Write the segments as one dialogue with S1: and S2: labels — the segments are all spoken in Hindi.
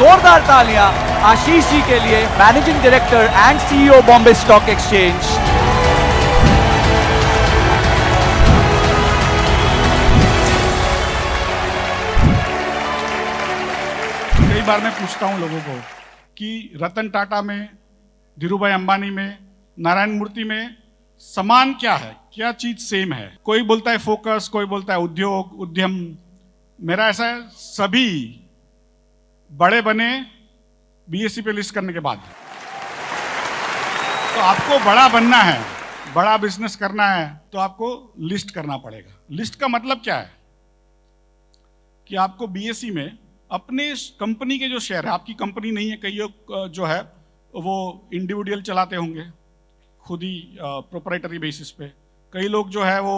S1: जोरदार तालियां आशीष जी के लिए, managing director and CEO Bombay stock exchange.
S2: कई बार मैं पूछता हूं लोगों को कि रतन टाटा में, धीरूभाई अंबानी में, नारायण मूर्ति में समान क्या है, क्या चीज सेम है। कोई बोलता है फोकस, कोई बोलता है उद्योग, उद्यम। मेरा ऐसा है, सभी बड़े बने बीएसई पे लिस्ट करने के बाद। तो आपको बड़ा बनना है, बड़ा बिजनेस करना है, तो आपको लिस्ट करना पड़ेगा। लिस्ट का मतलब क्या है कि आपको बीएसई में अपने कंपनी के जो शेयर है, आपकी कंपनी नहीं है, कई जो है वो इंडिविजुअल चलाते होंगे खुद ही प्रोप्राइटरी बेसिस पे, कई लोग जो है वो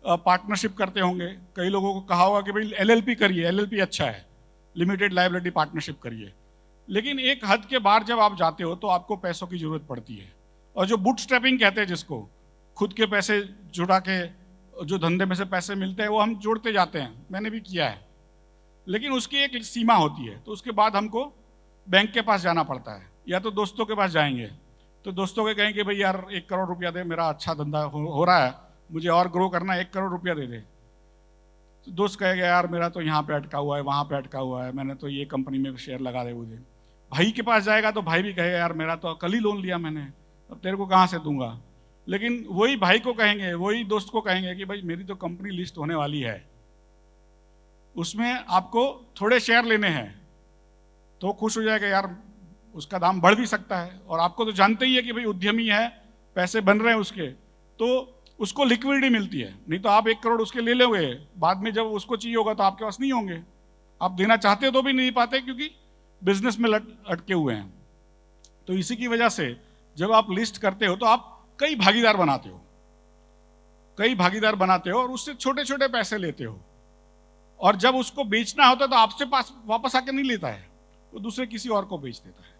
S2: पार्टनरशिप करते होंगे, कई लोगों को कहा होगा कि भाई एलएलपी करिए, एलएलपी अच्छा है, लिमिटेड लायबिलिटी पार्टनरशिप करिए। लेकिन एक हद के बाहर जब आप जाते हो तो आपको पैसों की जरूरत पड़ती है। और जो बूटस्ट्रैपिंग कहते हैं, जिसको खुद के पैसे जुड़ा के जो धंधे में से पैसे मिलते हैं वो हम जोड़ते जाते हैं, मैंने भी किया है। लेकिन उसकी एक सीमा होती है, तो उसके बाद हमको बैंक के पास जाना पड़ता है, या तो दोस्तों के पास जाएंगे, तो दोस्तों के कहेंगे भाई यार 1 करोड़ रुपया दे, मेरा अच्छा धंधा हो रहा है, मुझे और ग्रो करना है, 1 करोड़ रुपया दे दे। तो दोस्त कहेगा यार मेरा तो यहाँ पे अटका हुआ है, वहाँ पे अटका हुआ है, मैंने तो ये कंपनी में शेयर लगा दे मुझे। भाई के पास जाएगा तो भाई भी कहेगा यार मेरा तो कल ही लोन लिया मैंने, अब तेरे को कहाँ से दूंगा। लेकिन वही भाई को कहेंगे, वही दोस्त को कहेंगे कि भाई मेरी तो कंपनी लिस्ट होने वाली है, उसमें आपको थोड़े शेयर लेने हैं, तो खुश हो जाएगा यार उसका दाम बढ़ भी सकता है। और आपको तो जानते ही है कि भाई उद्यमी है, पैसे बन रहे हैं उसके, तो उसको लिक्विडिटी मिलती है। नहीं तो आप 1 करोड़ उसके ले लोगे, बाद में जब उसको चाहिए होगा तो आपके पास नहीं होंगे, आप देना चाहते हो तो भी नहीं पाते, क्योंकि बिजनेस में अटके हुए हैं। तो इसी की वजह से जब आप लिस्ट करते हो तो आप कई भागीदार बनाते हो, कई भागीदार बनाते हो और उससे छोटे छोटे पैसे लेते हो। और जब उसको बेचना होता है तो आपसे पास वापस आके नहीं लेता है, वो दूसरे किसी और को बेच देता है।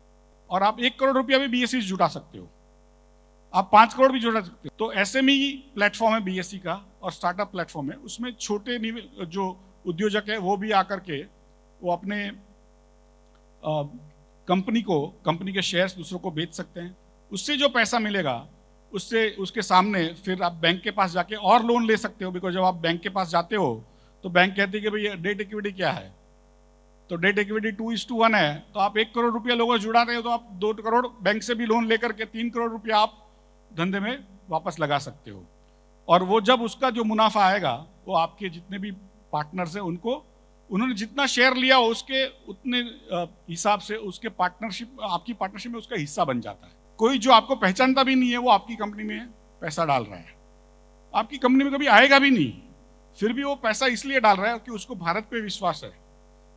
S2: और आप 1 करोड़ रुपया भी बीएसई से जुटा सकते हो, आप 5 करोड़ भी जुटा सकते हो। तो एसएमई प्लेटफॉर्म है बीएसई का और स्टार्टअप प्लेटफॉर्म है, उसमें छोटे जो उद्योजक है वो भी आकर के वो अपने कंपनी के शेयर्स दूसरों को बेच सकते हैं। उससे जो पैसा मिलेगा उससे उसके सामने फिर आप बैंक के पास जाके और लोन ले सकते हो। बिकॉज जब आप बैंक के पास जाते हो तो बैंक कहती है कि भाई डेट इक्विटी क्या है, तो डेट इक्विटी 2:1 है, तो आप 1 करोड़ रुपया लोगों जुड़ा रहे हो तो आप 2 करोड़ बैंक से भी लोन लेकर के 3 करोड़ रुपया आप धंधे में वापस लगा सकते हो। और वो जब उसका जो मुनाफा आएगा वो आपके जितने भी पार्टनर्स हैं उनको, उन्होंने जितना शेयर लिया उसके उतने हिसाब से उसके पार्टनरशिप, आपकी पार्टनरशिप में उसका हिस्सा बन जाता है। कोई जो आपको पहचानता भी नहीं है वो आपकी कंपनी में पैसा डाल रहा है, आपकी कंपनी में कभी आएगा भी नहीं, फिर भी वो पैसा इसलिए डाल रहा है कि उसको भारत पे विश्वास है,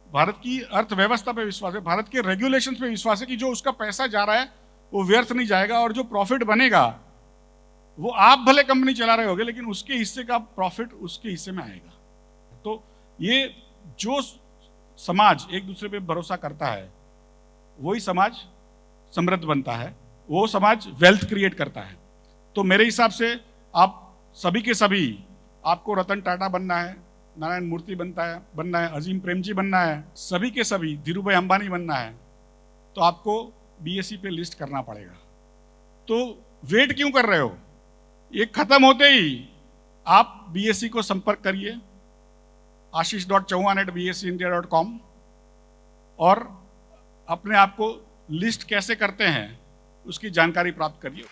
S2: भारत की अर्थव्यवस्था पे विश्वास है, भारत के रेगुलेशंस पे विश्वास है कि जो उसका पैसा जा रहा है वो व्यर्थ नहीं जाएगा, और जो प्रॉफिट बनेगा वो आप भले कंपनी चला रहे होगे लेकिन उसके हिस्से का प्रॉफिट उसके हिस्से में आएगा। तो ये जो समाज एक दूसरे पे भरोसा करता है वही समाज समृद्ध बनता है, वो समाज वेल्थ क्रिएट करता है। तो मेरे हिसाब से आप सभी के सभी, आपको रतन टाटा बनना है, नारायण मूर्ति बनना है, अजीम प्रेमजी बनना है, सभी के सभी धीरूभाई अंबानी बनना है, तो आपको बीएसई पे लिस्ट करना पड़ेगा। तो वेट क्यों कर रहे हो, ये खत्म होते ही आप बीएसई को संपर्क करिए ashish.chauhan@bseindia.com और अपने आप को लिस्ट कैसे करते हैं उसकी जानकारी प्राप्त करिए।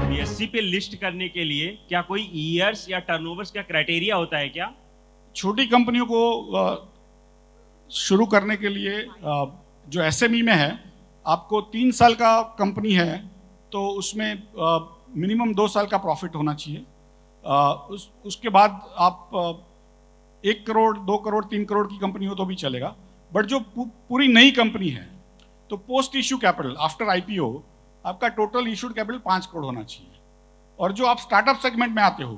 S3: बीएसई पे लिस्ट करने के लिए क्या कोई ईयर्स या टर्नओवर्स का क्राइटेरिया होता है क्या?
S2: छोटी कंपनियों को शुरू करने के लिए जो एसएमई में है, आपको 3 साल का कंपनी है तो उसमें मिनिमम 2 साल का प्रॉफिट होना चाहिए। उसके बाद आप 1 करोड़ 2 करोड़ 3 करोड़ की कंपनी हो तो भी चलेगा। बट जो पूरी नई कंपनी है तो post issue capital after IPO आपका टोटल इश्यूड कैपिटल 5 करोड़ होना चाहिए। और जो आप स्टार्टअप सेगमेंट में आते हो,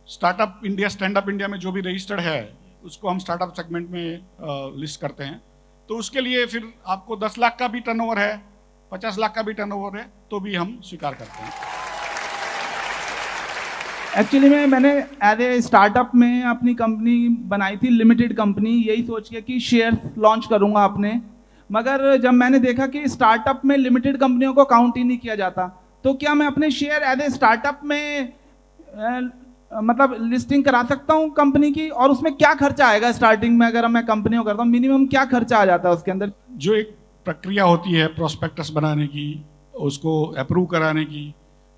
S2: startup India, stand up India में जो भी रजिस्टर्ड है उसको हम स्टार्टअप सेगमेंट में लिस्ट करते हैं, तो उसके लिए फिर आपको 10 लाख का भी टर्नओवर है, 50 लाख का भी टर्नओवर है तो भी हम स्वीकार करते हैं।
S4: एक्चुअली मैंने एज ए स्टार्टअप में अपनी कंपनी बनाई थी, लिमिटेड कंपनी, यही सोच के कि शेयर लॉन्च करूंगा अपने। मगर जब मैंने देखा कि स्टार्टअप में लिमिटेड कंपनियों को काउंट ही नहीं किया जाता, तो क्या मैं अपने शेयर एज ए स्टार्टअप में मतलब लिस्टिंग करा सकता हूं कंपनी की? और उसमें क्या खर्चा आएगा स्टार्टिंग में अगर मैं कंपनी को करता हूं? मिनिमम क्या खर्चा आ जाता है उसके अंदर?
S2: जो एक प्रक्रिया होती है प्रोस्पेक्टस बनाने की, उसको अप्रूव कराने की,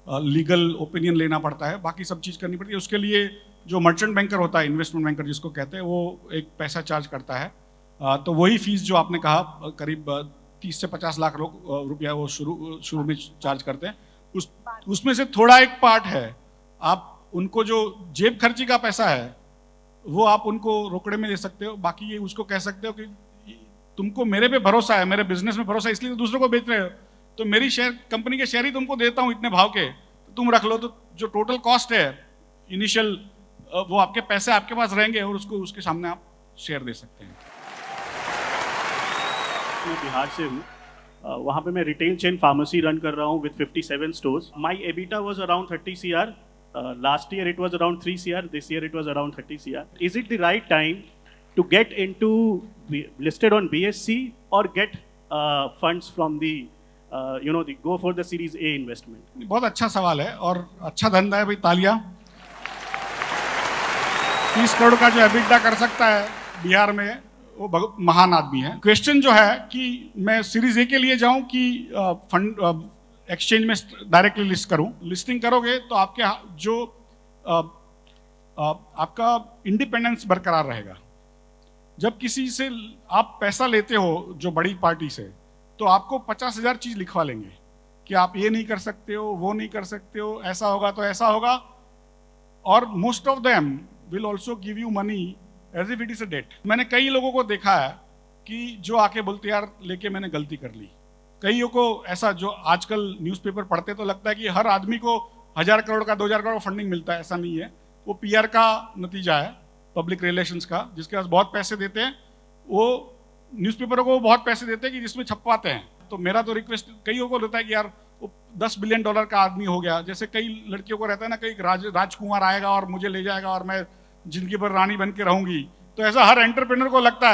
S2: लीगल ओपिनियन लेना पड़ता है, बाकी सब चीज़ करनी पड़ती है। उसके लिए जो मर्चेंट बैंकर होता है, इन्वेस्टमेंट बैंकर जिसको कहते हैं, वो एक पैसा चार्ज करता है। तो वही फीस जो आपने कहा करीब 30 से 50 लाख रुपया वो शुरू में चार्ज करते हैं। उसमें से थोड़ा एक पार्ट है, आप उनको जो जेब खर्ची का पैसा है वो आप उनको रोकड़े में दे सकते हो। बाकी ये उसको कह सकते हो कि तुमको मेरे पे भरोसा है, मेरे बिजनेस में भरोसा है, इसलिए तो दूसरों को बेच रहे हो, तो मेरी शेयर कंपनी के शेयर ही तुमको देता हूँ इतने भाव के, तो तुम रख लो। तो जो टोटल कॉस्ट है इनिशियल, वो आपके पैसे आपके पास रहेंगे और उसको उसके सामने आप शेयर दे सकते हैं।
S5: मैं बिहार से हूँ, वहाँ पे मैं रिटेल चेन फार्मेसी रन कर रहा हूँ with 57 stores. My EBITDA was around 30 CR, last year it was around 3 CR, this year it was around 30 CR। Is it the right time to get into listed on BSE और get funds from the go for the Series A investment?
S2: बहुत अच्छा सवाल है और अच्छा धंधा है भाई, तालियां। 30 करोड़ का जो एबिटा कर सकता है बिहार में, वो बहुत महान आदमी है। क्वेश्चन जो है कि मैं सीरीज ए के लिए जाऊं कि फंड एक्सचेंज में डायरेक्टली लिस्ट करूं। लिस्टिंग करोगे तो आपके जो आपका इंडिपेंडेंस बरकरार रहेगा। जब किसी से आप पैसा लेते हो जो बड़ी पार्टी से, तो आपको 50,000 चीज लिखवा लेंगे कि आप ये नहीं कर सकते हो, वो नहीं कर सकते हो, ऐसा होगा तो ऐसा होगा। और most of them will also give you money as if it is a debt. मैंने कई लोगों को देखा है कि जो आके बोलते यार लेके मैंने गलती कर ली। कईयों को ऐसा, जो आजकल न्यूज़पेपर पढ़ते तो लगता है कि हर आदमी को 1000 करोड़ का 2000 करोड़ फंडिंग मिलता है, ऐसा नहीं है। वो PR का नतीजा है, पब्लिक रिलेशंस का। जिसके पास बहुत पैसे देते हैं वो न्यूज़पेपरों को बहुत पैसे देते हैं कि जिसमें छपवाते हैं। तो मेरा तो रिक्वेस्ट कईयों को रहता है कि यार वो $10 बिलियन का आदमी हो गया। जैसे कई लड़कियों को रहता है ना, कई राजकुमार आएगा और मुझे ले जाएगा और मैं जिंदगी भर रानी बन के रहूंगी। तो ऐसा हर एंटरप्रेन्योर को लगता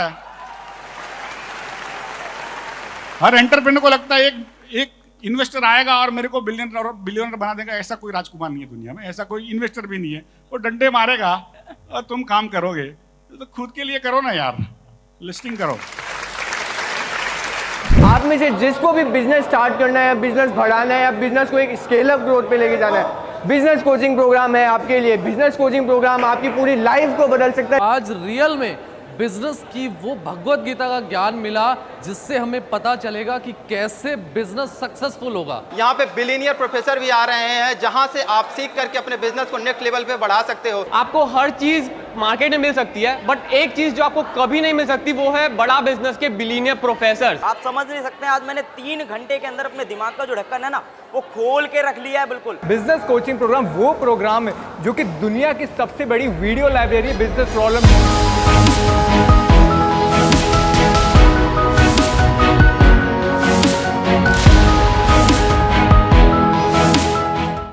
S2: है, एक इन्वेस्टर आएगा और मेरे को बिलियनर बना देगा। ऐसा कोई राजकुमार नहीं है दुनिया में, ऐसा कोई इन्वेस्टर भी नहीं है। वो डंडे मारेगा और तुम काम करोगे। तो खुद के लिए करो ना यार, लिस्टिंग करो।
S6: आप में से जिसको भी बिजनेस स्टार्ट करना है या बिजनेस बढ़ाना है या बिजनेस को एक स्केल अप ग्रोथ पे लेके जाना है, बिजनेस कोचिंग प्रोग्राम है आपके लिए। बिजनेस कोचिंग प्रोग्राम आपकी पूरी लाइफ को बदल सकता है।
S7: आज रियल में बिजनेस की वो भगवत गीता का ज्ञान मिला जिससे हमें पता चलेगा कि कैसे बिजनेस सक्सेसफुल होगा।
S8: यहाँ पे बिलियनियर प्रोफेसर भी आ रहे हैं जहाँ से आप सीख करके अपने बिजनेस को नेक्स्ट लेवल पे बढ़ा सकते हो।
S6: आपको हर चीज मार्केट में मिल सकती है, बट एक चीज जो आपको कभी नहीं मिल सकती वो है बड़ा बिजनेस के बिलियनियर प्रोफेसर।
S9: आप समझ नहीं सकते, आज मैंने 3 घंटे के अंदर अपने दिमाग का जो ढक्कन है ना, वो खोल के रख लिया है बिल्कुल।
S6: बिजनेस कोचिंग प्रोग्राम वो प्रोग्राम है जो कि दुनिया की सबसे बड़ी वीडियो लाइब्रेरी बिजनेस प्रॉब्लम